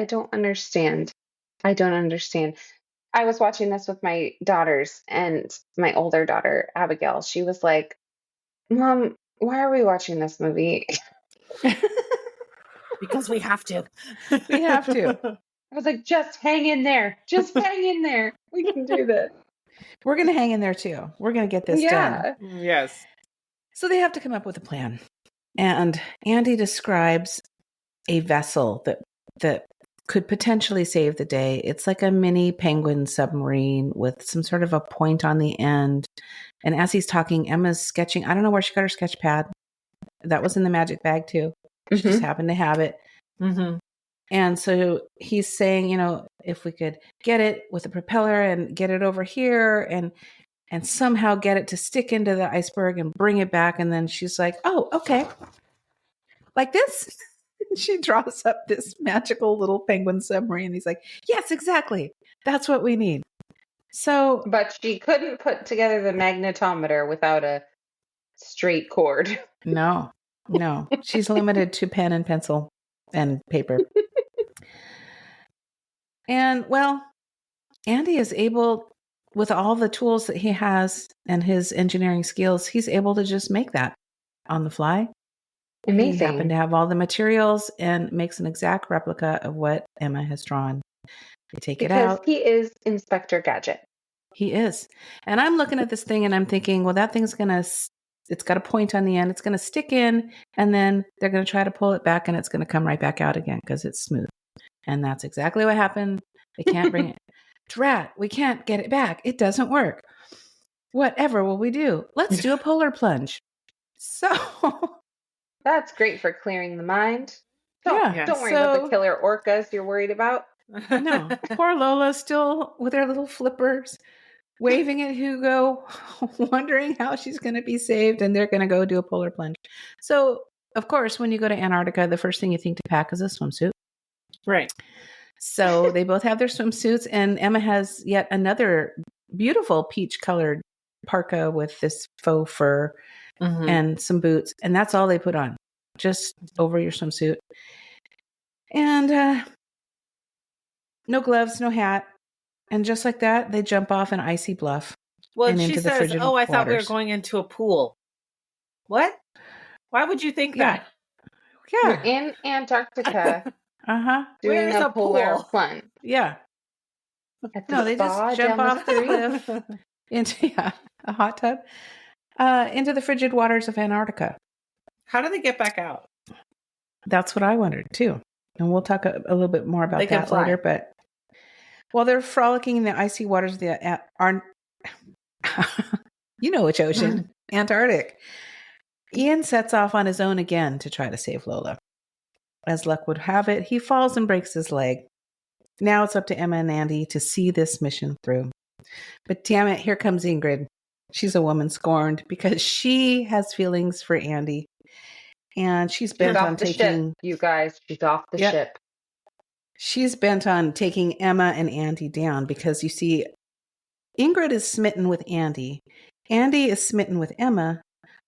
don't understand. I was watching this with my daughters, and my older daughter, Abigail, she was like, Mom, why are we watching this movie? Because we have to. We have to. I was like, just hang in there. Just hang in there. We can do this. We're going to hang in there too. We're going to get this done. Yes. So they have to come up with a plan. And Andy describes a vessel that could potentially save the day. It's like a mini penguin submarine with some sort of a point on the end. And as he's talking, Emma's sketching. I don't know where she got her sketch pad. That was in the magic bag too. She just happened to have it. And so he's saying, if we could get it with a propeller and get it over here and somehow get it to stick into the iceberg and bring it back. And then she's like, oh, okay. Like this. She draws up this magical little penguin submarine. He's like, yes, exactly. That's what we need. So, but she couldn't put together the magnetometer without a straight cord. No. She's limited to pen and pencil and paper. And Andy is able, with all the tools that he has and his engineering skills, he's able to just make that on the fly. Amazing. He happened to have all the materials and makes an exact replica of what Emma has drawn. They take it out. Because he is Inspector Gadget. He is. And I'm looking at this thing and I'm thinking, well, that thing's it's got a point on the end. It's going to stick in and then they're going to try to pull it back and it's going to come right back out again because it's smooth. And that's exactly what happened. They can't bring it. Drat, we can't get it back. It doesn't work. Whatever will we do? Let's do a polar plunge. So that's great for clearing the mind. Don't worry about the killer orcas you're worried about. No, poor Lola still with her little flippers, waving at Hugo, wondering how she's going to be saved, and they're going to go do a polar plunge. So, of course, when you go to Antarctica, the first thing you think to pack is a swimsuit. Right. So they both have their swimsuits, and Emma has yet another beautiful peach colored parka with this faux fur and some boots. And that's all they put on, just over your swimsuit. And no gloves, no hat. And just like that, they jump off an icy bluff. Well, and she into says, the frigid I thought we were waters. going into a pool. What? Why would you think that? Yeah. You're in Antarctica. Doing Where's a polar pool? plunge. Yeah. No, they just jump off the cliff into a hot tub into the frigid waters of Antarctica. How do they get back out? That's what I wondered too. And we'll talk a little bit more about that later. But while they're frolicking in the icy waters of the you know which ocean, Antarctic, Ian sets off on his own again to try to save Lola. As luck would have it, he falls and breaks his leg. Now it's up to Emma and Andy to see this mission through. But damn it, here comes Ingrid. She's a woman scorned because she has feelings for Andy. And she's bent on taking... ship, you guys. She's off the ship. She's bent on taking Emma and Andy down because, you see, Ingrid is smitten with Andy. Andy is smitten with Emma.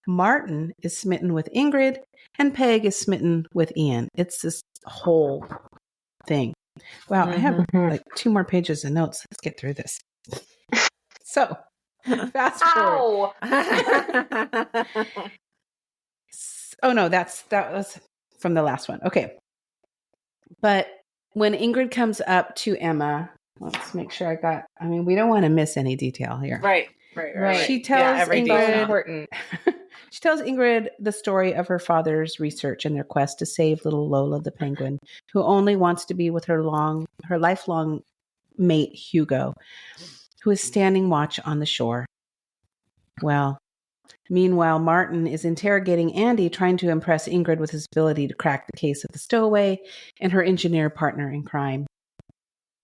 Martin is smitten with Ingrid. And Peg is smitten with Ian. It's this whole thing. Wow, I have like 2 more pages of notes. Let's get through this. So, fast forward. Oh no, that was from the last one. Okay. But when Ingrid comes up to Emma, let's make sure we don't want to miss any detail here. Right. She tells Ingrid she tells Ingrid the story of her father's research and their quest to save little Lola the penguin, who only wants to be with her lifelong mate Hugo, who is standing watch on the shore. Well, meanwhile, Martin is interrogating Andy, trying to impress Ingrid with his ability to crack the case of the stowaway and her engineer partner in crime.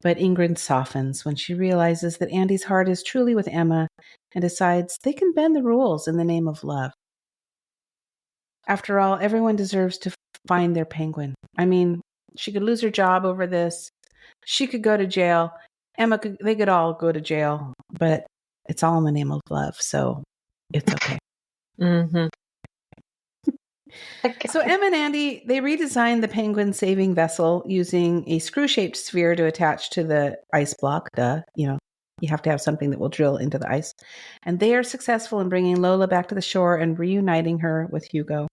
But Ingrid softens when she realizes that Andy's heart is truly with Emma and decides they can bend the rules in the name of love. After all, everyone deserves to find their penguin. I mean, she could lose her job over this. She could go to jail. They could all go to jail, but it's all in the name of love, so it's okay. So Emma and Andy, they redesigned the penguin saving vessel using a screw-shaped sphere to attach to the ice block. You have to have something that will drill into the ice. And they are successful in bringing Lola back to the shore and reuniting her with Hugo.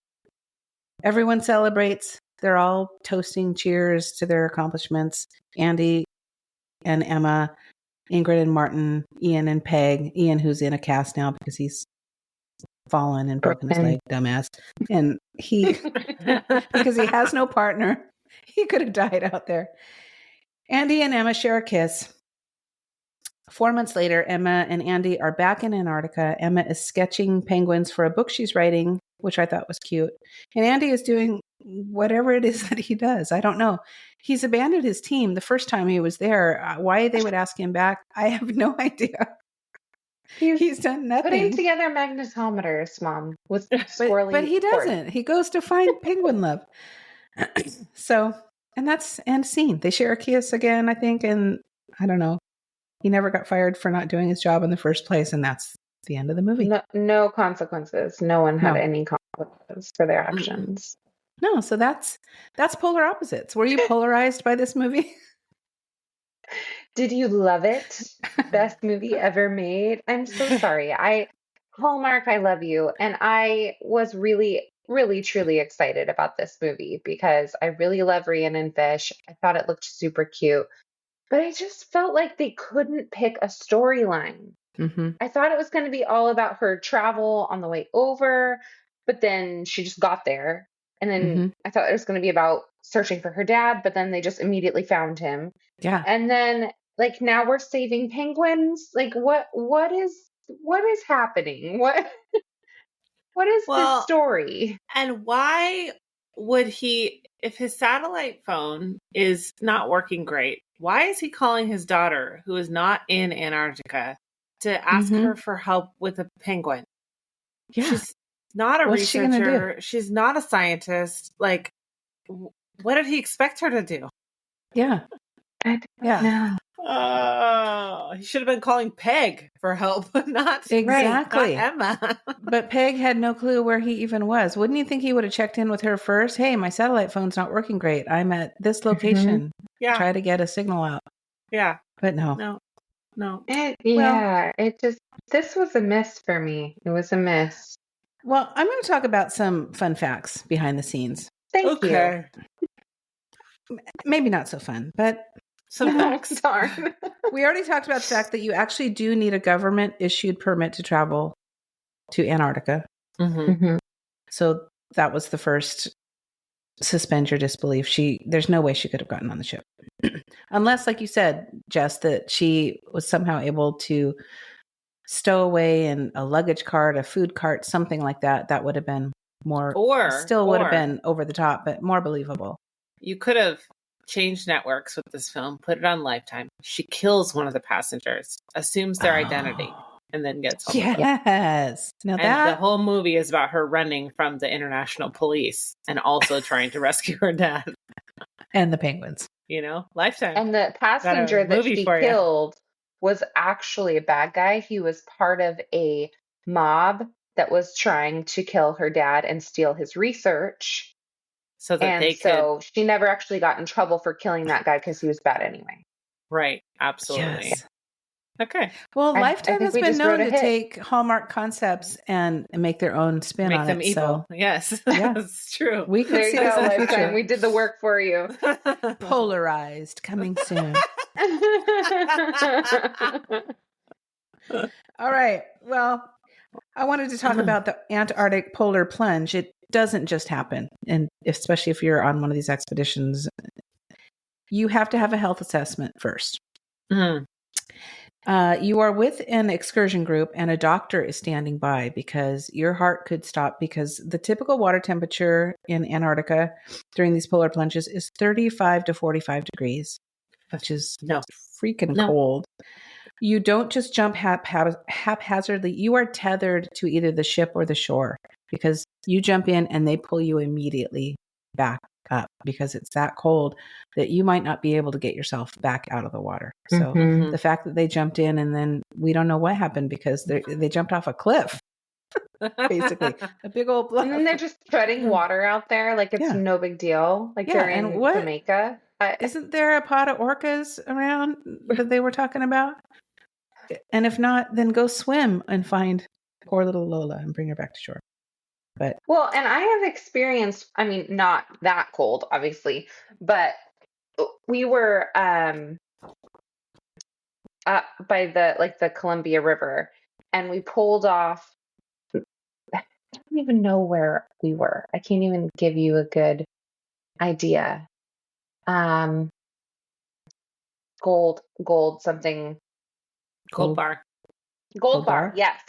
Everyone celebrates. They're all toasting cheers to their accomplishments. Andy and Emma, Ingrid and Martin, Ian and Peg. Ian, who's in a cast now because he's fallen and broken his leg, dumbass. And because he has no partner, he could have died out there. Andy and Emma share a kiss. 4 months later, Emma and Andy are back in Antarctica. Emma is sketching penguins for a book she's writing, which I thought was cute. And Andy is doing whatever it is that he does. I don't know. He's abandoned his team the first time he was there. Why they would ask him back, I have no idea. He's done nothing. Putting together magnetometers, Mom, with squirrely but he doesn't. He goes to find penguin love. So, and scene. They share a kiss again, I think, and I don't know. He never got fired for not doing his job in the first place, and that's the end of the movie. No consequences. No one had any consequences for their actions. No, so that's polar opposites. Were you polarized by this movie? Did you love it? Best movie ever made? I'm so sorry. Hallmark, I love you. And I was really, really, truly excited about this movie because I really love Rhiannon Fish. I thought it looked super cute. But I just felt like they couldn't pick a storyline. I thought it was going to be all about her travel on the way over, but then she just got there. And then I thought it was going to be about searching for her dad, but then they just immediately found him. Yeah. And then now we're saving penguins. What is happening? What is the story? And why would he, if his satellite phone is not working great, why is he calling his daughter, who is not in Antarctica, to ask her for help with a penguin? Yeah. She's not a researcher. She's not a scientist. What did he expect her to do? Yeah. I don't know. Oh, he should have been calling Peg for help, not exactly not Emma. But Peg had no clue where he even was. Wouldn't you think he would have checked in with her first? Hey, my satellite phone's not working great. I'm at this location. Yeah. Try to get a signal out. Yeah. But no. This was a miss for me. It was a miss. Well, I'm going to talk about some fun facts behind the scenes. Thank you. Maybe not so fun, but some facts. Darn. We already talked about the fact that you actually do need a government issued permit to travel to Antarctica. So that was the first suspend your disbelief. There's no way she could have gotten on the ship. Unless, like you said, Jess, that she was somehow able to stow away in a luggage cart, a food cart, something like that. That would have been more, would have been over the top, but more believable. You could have changed networks with this film, put it on Lifetime. She kills one of the passengers, assumes their identity, and then gets home. Yes. Now the whole movie is about her running from the international police and also trying to rescue her dad. And the penguins. Lifetime. And the passenger that she killed was actually a bad guy. He was part of a mob that was trying to kill her dad and steal his research. So she never actually got in trouble for killing that guy because he was bad anyway. Right. Absolutely. Yes. Okay. Well, Lifetime has been known to take Hallmark concepts and make their own spin on it. Make them evil. So. Yes. Yeah. That's true. We can see this Lifetime. We did the work for you. Polarized, coming soon. All right. Well, I wanted to talk about the Antarctic polar plunge. It doesn't just happen. And especially if you're on one of these expeditions, you have to have a health assessment first. You are with an excursion group and a doctor is standing by because your heart could stop, because the typical water temperature in Antarctica during these polar plunges is 35 to 45 degrees, which is freaking cold. You don't just jump haphazardly. You are tethered to either the ship or the shore, because you jump in and they pull you immediately back up because it's that cold that you might not be able to get yourself back out of the water. So the fact that they jumped in and then we don't know what happened because they jumped off a cliff, basically a big old bluff. And then they're just treading water out there like it's no big deal. Like they're in Jamaica. Isn't there a pod of orcas around that they were talking about? And if not, then go swim and find poor little Lola and bring her back to shore. And I have experienced, not that cold, obviously, but we were up by the Columbia River, and we pulled off. I don't even know where we were. I can't even give you a good idea. Gold something. Gold Bar. Gold Bar, yes.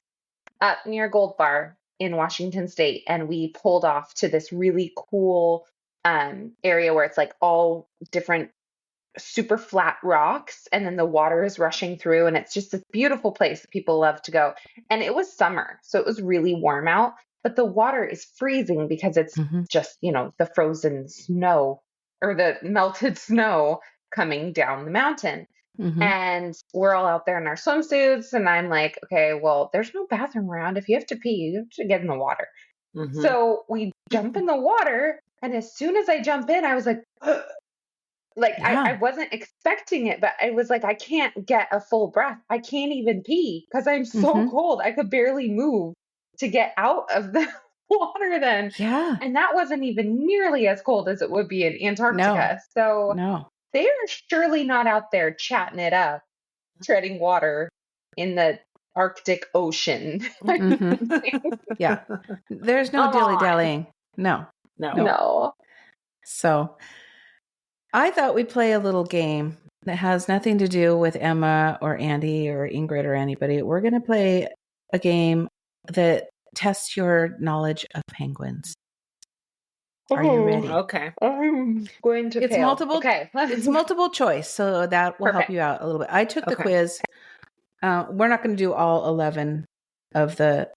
Up near Gold Bar in Washington State. And we pulled off to this really cool area where it's like all different super flat rocks. And then the water is rushing through. And it's just this beautiful place that people love to go. And it was summer, so it was really warm out. But the water is freezing because it's just, the frozen snow or the melted snow coming down the mountain. And we're all out there in our swimsuits. And I'm like, okay, well, there's no bathroom around. If you have to pee, you have to get in the water. So we jump in the water. And as soon as I jump in, I was like, I wasn't expecting it, but I was like, I can't get a full breath. I can't even pee because I'm so cold. I could barely move to get out of the water then. Yeah. And that wasn't even nearly as cold as it would be in Antarctica. So they are surely not out there chatting it up, treading water in the Arctic Ocean. Yeah. There's no dilly-dallying. No. So I thought we'd play a little game that has nothing to do with Emma or Andy or Ingrid or anybody. We're going to play a game that tests your knowledge of penguins. Are you ready? Okay. I'm going to fail. It's multiple choice, so that will help you out a little bit. I took the quiz. We're not going to do all 11 of the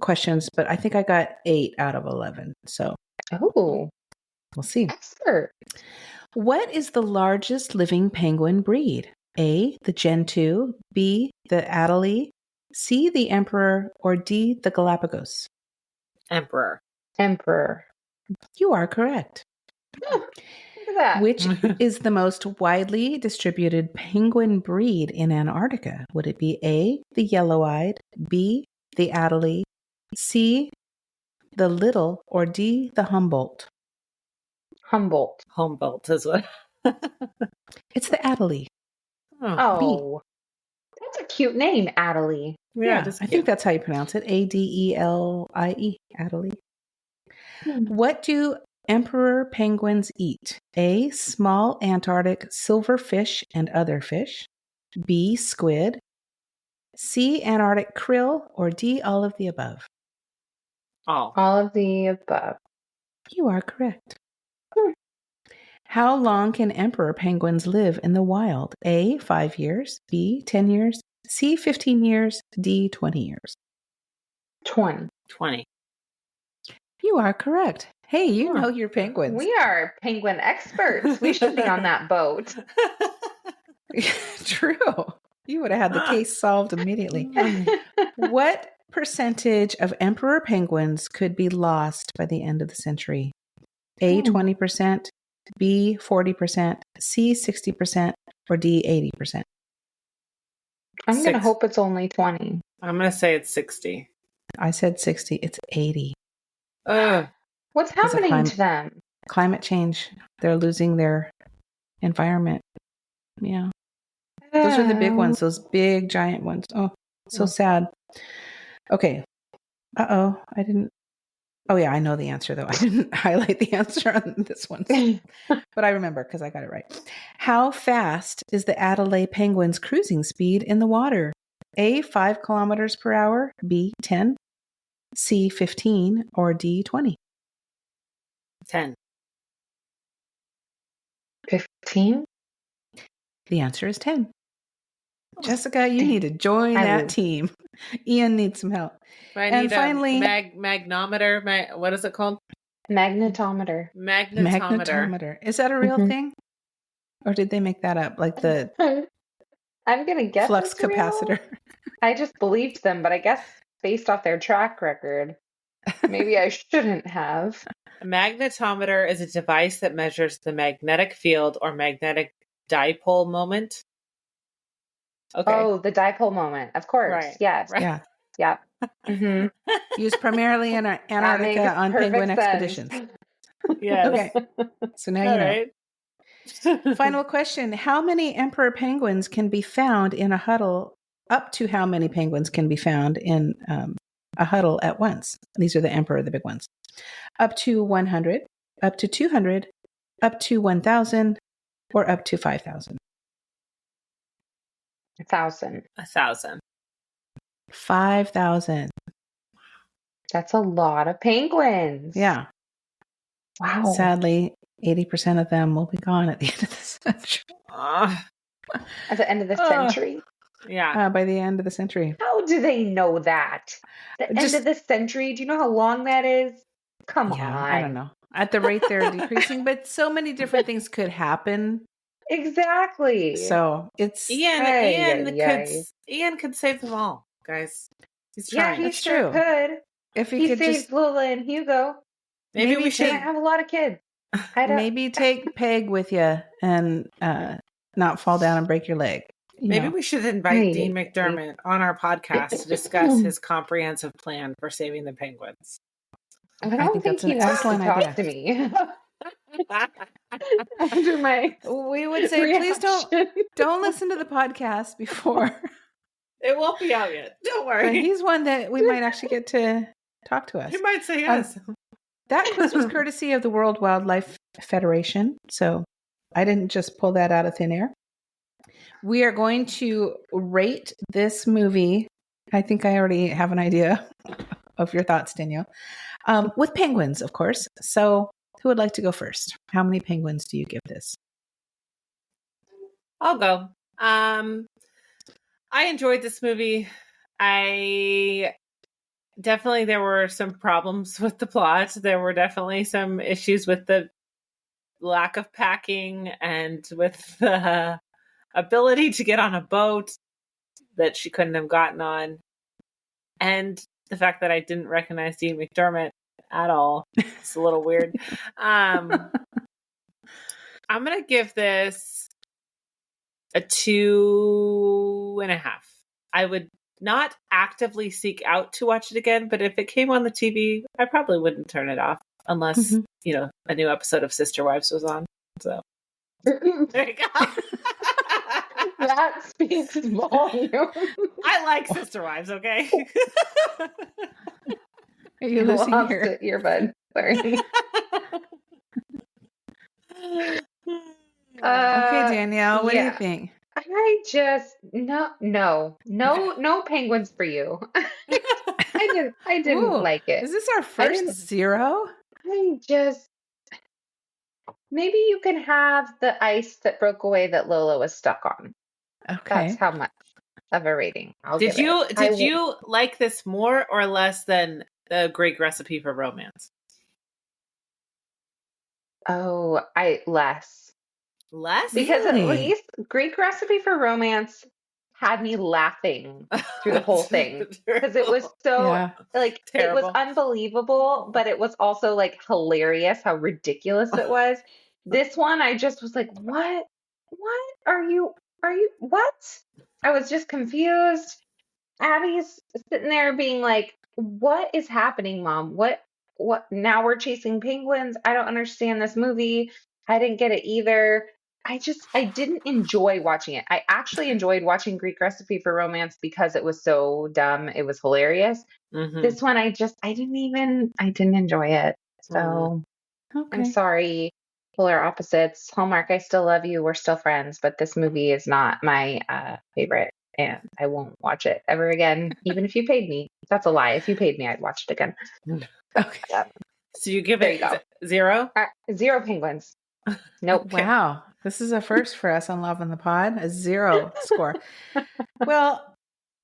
questions, but I think I got 8 out of 11. So we'll see. Expert. What is the largest living penguin breed? A, the Gentoo, B, the Adelie, C, the Emperor, or D, the Galapagos? Emperor. You are correct. Oh, look at that. Which is the most widely distributed penguin breed in Antarctica? Would it be A, the yellow-eyed, B, the Adelie, C, the little, or D, the Humboldt? Humboldt is what. It's the Adelie. Oh, that's a cute name, Adelie. Yeah, I think that's how you pronounce it. Adelie. Adelie. What do emperor penguins eat? A, small Antarctic silverfish and other fish. B, squid. C, Antarctic krill. Or D, all of the above? All of the above. You are correct. How long can emperor penguins live in the wild? A, 5 years. B, 10 years. C, 15 years. D, 20 years. 20. You are correct. Hey, you know your penguins. We are penguin experts. We should be on that boat. True. You would have had the case solved immediately. What percentage of emperor penguins could be lost by the end of the century? A, 20%, B, 40%, C, 60%, or D, 80%? I'm going to hope it's only 20. I'm going to say it's 60. I said 60. It's 80. What's happening to them? Climate change. They're losing their environment. Yeah. Those are the big ones, those big, giant ones. Oh, so sad. Okay. I didn't. Oh, yeah, I know the answer, though. I didn't highlight the answer on this one. But I remember because I got it right. How fast is the Adelaide penguin's cruising speed in the water? A, 5 kilometers per hour. B, 10. C, 15. Or D, 20. 10. 15? The answer is 10. Jessica, you need to join that team. Ian needs some help. And finally, magnometer. What is it called? Magnetometer. Is that a real thing? Or did they make that up? Like the I'm going to guess flux capacitor. I just believed them, but I guess based off their track record, maybe I shouldn't have. A magnetometer is a device that measures the magnetic field or magnetic dipole moment. Okay. Oh, the dipole moment. Of course. Right. Yes. Right. Yeah. Mm-hmm. Used primarily in Antarctica on penguin expeditions. Yes. Okay. So now you know. Final question. How many emperor penguins can be found in a huddle? Up to how many penguins can be found in a huddle at once? These are the emperor, the big ones. Up to 100, up to 200, up to 1,000, or up to 5,000? 1,000. 1,000. 5,000. That's a lot of penguins. Yeah. Wow. Sadly, 80% of them will be gone at the end of the century. At the end of the century? Yeah. By the end of the century. How do they know that? The end of the century? Do you know how long that is? Come on. I don't know. At the rate they're decreasing, but so many different things could happen. Exactly. So it's Ian could save them all, guys. He's trying. Yeah, he sure could. If he could saved Lola and Hugo. Maybe we should have a lot of kids. Maybe take Peg with you and not fall down and break your leg. Maybe we should invite Dean McDermott on our podcast to discuss his comprehensive plan for saving the penguins. I don't think he wants to talk to me. After my we would say, reaction. Please don't listen to the podcast before. It won't be out yet. Don't worry. But he's one that we might actually get to talk to us. He might say yes. That quiz was courtesy of the World Wildlife Federation, so I didn't just pull that out of thin air. We are going to rate this movie. I think I already have an idea of your thoughts, Danielle. With penguins, of course. So who would like to go first? How many penguins do you give this? I'll go. I enjoyed this movie. There were some problems with the plot. There were definitely some issues with the lack of packing and with the ability to get on a boat that she couldn't have gotten on. And the fact that I didn't recognize Dean McDermott at all. It's a little weird. I'm going to give this a 2.5. I would not actively seek out to watch it again, but if it came on the TV, I probably wouldn't turn it off unless, a new episode of Sister Wives was on. So there you go. That speaks volume. I like Sister Wives, okay? Are you listening here? It, earbud. Sorry. Okay, Danielle, what do you think? I just no penguins for you. I didn't like it. Is this our first 0? Maybe you can have the ice that broke away that Lola was stuck on. Okay. That's how much of a rating I'll give it. Did you you like this more or less than The Greek Recipe for Romance? Oh, less. Less? Because at least Greek Recipe for Romance had me laughing through the whole thing. Because it was so, terrible. It was unbelievable, but it was also, hilarious how ridiculous it was. This one, I just was like, what? What are you, what? I was just confused. Abby's sitting there being like, what is happening, Mom? What, now we're chasing penguins? I don't understand this movie. I didn't get it either. I didn't enjoy watching it. I actually enjoyed watching Greek Recipe for Romance because it was so dumb. It was hilarious. Mm-hmm. This one, I didn't enjoy it. So I'm sorry. Polar opposites. Hallmark, I still love you. We're still friends, but this movie is not my favorite, and I won't watch it ever again, even if you paid me. That's a lie. If you paid me, I'd watch it again. Okay. So you give it 0? 0 penguins. Nope. Wow. This is a first for us on Love on the Pod, a 0 score. Well,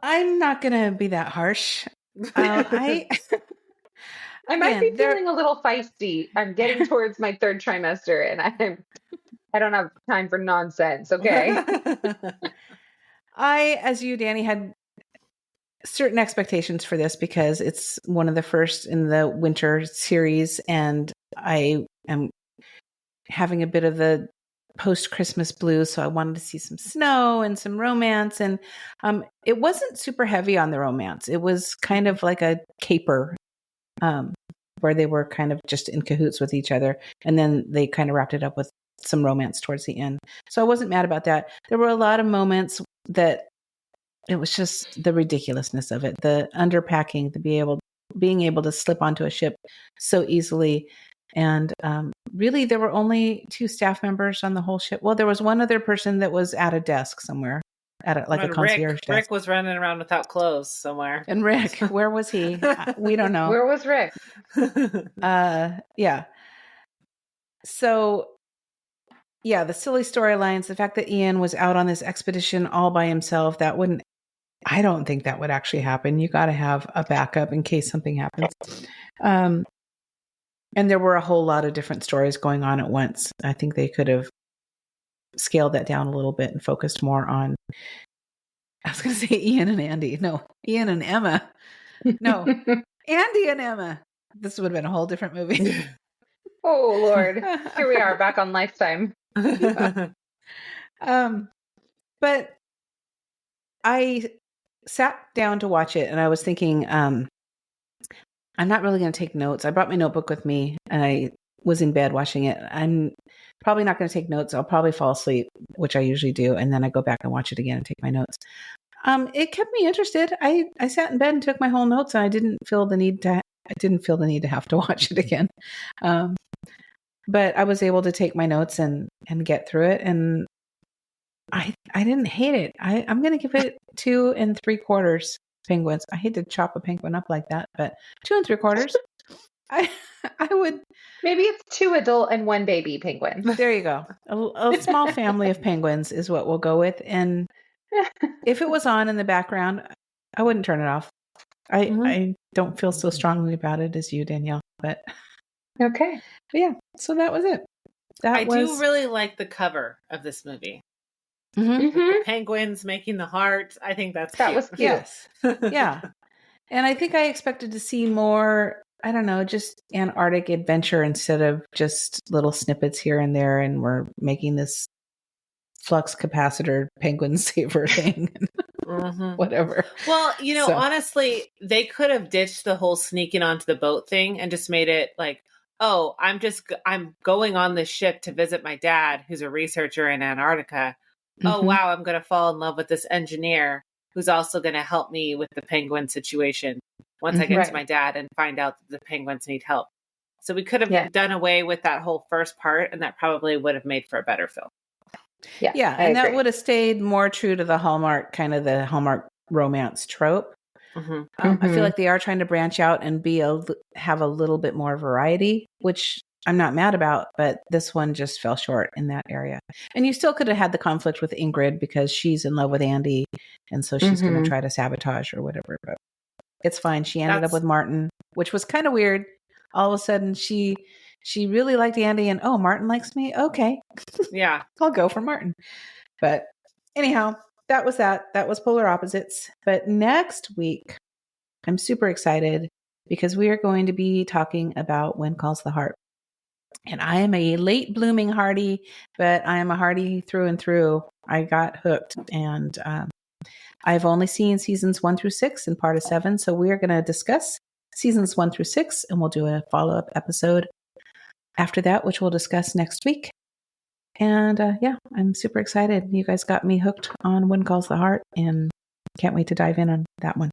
I'm not going to be that harsh. I might be feeling a little feisty. I'm getting towards my 3rd trimester and I don't have time for nonsense. Okay. I, as you, Danny, had certain expectations for this because it's one of the first in the winter series, and I am having a bit of the post-Christmas blues, so I wanted to see some snow and some romance, and it wasn't super heavy on the romance. It was kind of like a caper, where they were kind of just in cahoots with each other, and then they kind of wrapped it up with some romance towards the end. So I wasn't mad about that. There were a lot of moments that it was just the ridiculousness of it, the underpacking, being able to slip onto a ship so easily. And really, there were only 2 staff members on the whole ship. Well, there was one other person that was at a desk somewhere, at a concierge desk. Rick was running around without clothes somewhere. And Rick, where was he? We don't know. Where was Rick? Yeah. So, yeah, the silly storylines, the fact that Ian was out on this expedition all by himself, I don't think that would actually happen. You got to have a backup in case something happens. And there were a whole lot of different stories going on at once. I think they could have scaled that down a little bit and focused more on, I was going to say Ian and Andy. No, Ian and Emma. No, Andy and Emma. This would have been a whole different movie. Oh, Lord. Here we are back on Lifetime. But I sat down to watch it and I was thinking, I'm not really going to take notes. I brought my notebook with me and I was in bed watching it. I'm probably not going to take notes. I'll probably fall asleep, which I usually do. And then I go back and watch it again and take my notes. It kept me interested. I sat in bed and took my whole notes and I didn't feel the need to have to watch it again. But I was able to take my notes and get through it. And I didn't hate it. I'm going to give it 2 3/4 penguins. I hate to chop a penguin up like that, but 2 3/4. I would. Maybe it's 2 adult and 1 baby penguin. There you go. A small family of penguins is what we'll go with. And if it was on in the background, I wouldn't turn it off. I don't feel so strongly about it as you, Danielle. But okay. But yeah, so that was it. I do really like the cover of this movie. The penguins making the heart. I think that was cute. Yes. Yeah. And I think I expected to see more, I don't know, just Antarctic adventure instead of just little snippets here and there. And we're making this flux capacitor penguin saver thing. Whatever. Well, honestly, they could have ditched the whole sneaking onto the boat thing and just made it like, oh, I'm going on this ship to visit my dad, who's a researcher in Antarctica. Oh, wow, I'm going to fall in love with this engineer who's also going to help me with the penguin situation once I get to my dad and find out that the penguins need help. So we could have done away with that whole first part, and that probably would have made for a better film. Yeah, and that would have stayed more true to the Hallmark, kind of the Hallmark romance trope. I feel like they are trying to branch out and have a little bit more variety, which I'm not mad about, but this one just fell short in that area. And you still could have had the conflict with Ingrid because she's in love with Andy, and so she's going to try to sabotage or whatever. But it's fine. She ended up with Martin, which was kind of weird. All of a sudden, she really liked Andy, and Martin likes me. Okay, yeah, I'll go for Martin. But anyhow, that was that. That was Polar Opposites. But next week, I'm super excited because we are going to be talking about When Calls the Heart. And I am a late blooming Hardy, but I am a Hardy through and through. I got hooked, and I've only seen seasons 1 through 6 and part of 7. So we are going to discuss seasons 1 through 6, and we'll do a follow-up episode after that, which we'll discuss next week. And I'm super excited. You guys got me hooked on When Calls the Heart, and can't wait to dive in on that one.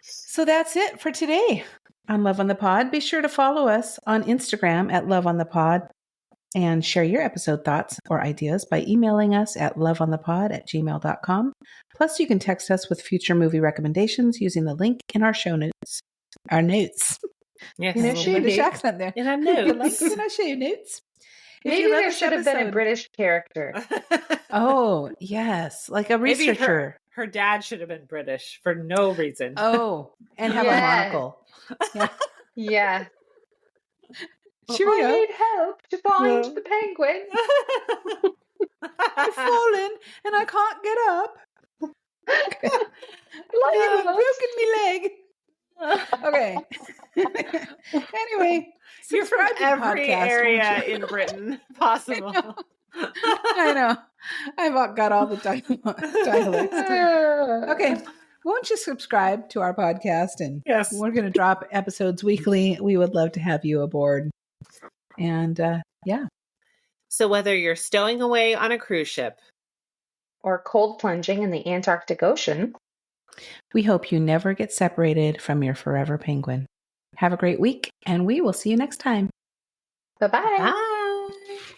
So that's it for today on Love on the Pod. Be sure to follow us on Instagram at Love on the Pod and share your episode thoughts or ideas by emailing us at loveonthepod@gmail.com. Plus, you can text us with future movie recommendations using the link in our show notes. Our notes. Yes. A little British accent there. In our notes. Like in our show notes. Maybe there should have been a British character. Oh, yes. Like a researcher. Her dad should have been British for no reason. Oh, and have a monocle. Yeah. Cheerio. I need help to find the penguin. I've fallen and I can't get up. I've broken my leg. Okay. Anyway, you're from every area in Britain possible. I know. I've got all the dialects. Okay. Won't you subscribe to our podcast? And we're going to drop episodes weekly. We would love to have you aboard. And So whether you're stowing away on a cruise ship or cold plunging in the Antarctic Ocean, we hope you never get separated from your forever penguin. Have a great week, and we will see you next time. Bye-bye. Bye.